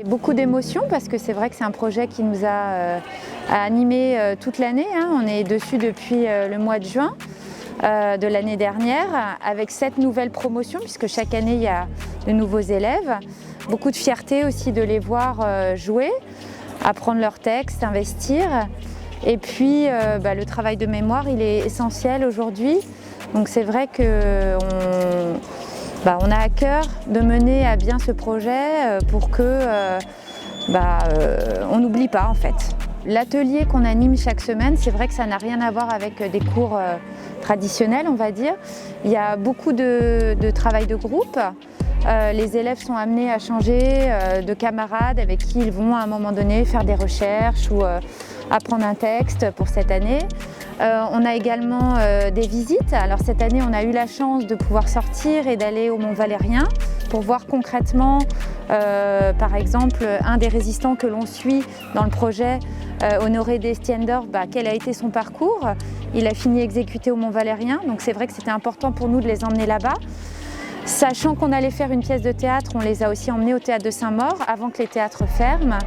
Beaucoup d'émotions parce que c'est vrai que c'est un projet qui nous a animés toute l'année. On est dessus depuis le mois de juin de l'année dernière avec 7 nouvelles promotions puisque chaque année il y a de nouveaux élèves. Beaucoup de fierté aussi de les voir jouer, apprendre leurs textes, investir. Et puis le travail de mémoire il est essentiel aujourd'hui. Donc c'est vrai qu'on a à cœur de mener à bien ce projet pour que on n'oublie pas en fait. L'atelier qu'on anime chaque semaine, c'est vrai que ça n'a rien à voir avec des cours traditionnels, on va dire. Il y a beaucoup de travail de groupe. Les élèves sont amenés à changer de camarades avec qui ils vont à un moment donné faire des recherches ou apprendre un texte pour cette année. On a également des visites. Alors cette année, on a eu la chance de pouvoir sortir et d'aller au Mont Valérien pour voir concrètement, par exemple, un des résistants que l'on suit dans le projet, Honoré Destiendorf, quel a été son parcours. Il a fini exécuté au Mont Valérien, donc c'est vrai que c'était important pour nous de les emmener là-bas. Sachant qu'on allait faire une pièce de théâtre, on les a aussi emmenés au théâtre de Saint-Maur avant que les théâtres ferment.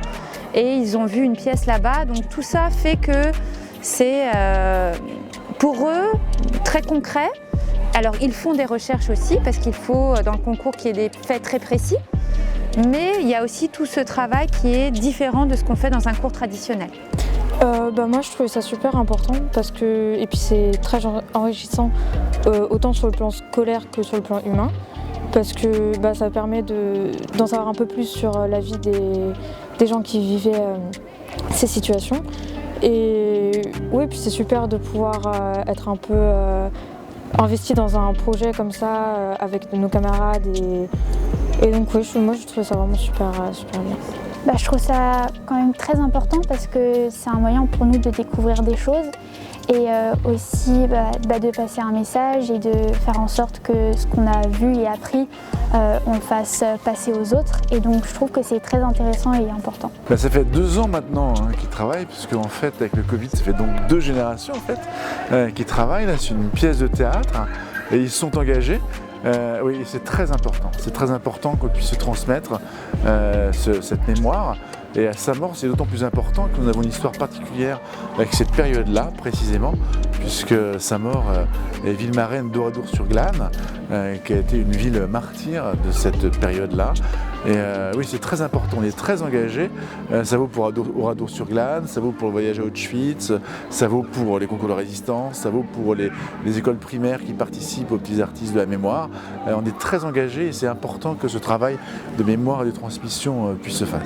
Et ils ont vu une pièce là-bas, donc tout ça fait que c'est pour eux très concret. Alors ils font des recherches aussi parce qu'il faut dans le concours qu'il y ait des faits très précis. Mais il y a aussi tout ce travail qui est différent de ce qu'on fait dans un cours traditionnel. Moi je trouvais ça super important parce que, et puis c'est très enrichissant autant sur le plan scolaire que sur le plan humain parce que ça permet d'en savoir un peu plus sur la vie des gens qui vivaient ces situations et oui, puis c'est super de pouvoir être un peu investi dans un projet comme ça avec nos camarades et donc oui, moi je trouvais ça vraiment super bien. Je trouve ça quand même très important parce que c'est un moyen pour nous de découvrir des choses et aussi de passer un message et de faire en sorte que ce qu'on a vu et appris, on le fasse passer aux autres. Et donc je trouve que c'est très intéressant et important. Ça fait 2 ans maintenant qu'ils travaillent, puisque en fait avec le Covid, ça fait donc 2 générations en fait qui travaillent là sur une pièce de théâtre et ils sont engagés. Oui, c'est très important qu'on puisse se transmettre cette mémoire. Et à Saint-Maur, c'est d'autant plus important que nous avons une histoire particulière avec cette période-là, précisément, puisque Saint-Maur est ville marraine d'Oradour-sur-Glane, qui a été une ville martyre de cette période-là. Et oui, c'est très important, on est très engagés. Ça vaut pour Oradour-sur-Glane, ça vaut pour le voyage à Auschwitz, ça vaut pour les concours de résistance, ça vaut pour les écoles primaires qui participent aux petits artistes de la mémoire. On est très engagés et c'est important que ce travail de mémoire et de transmission puisse se faire.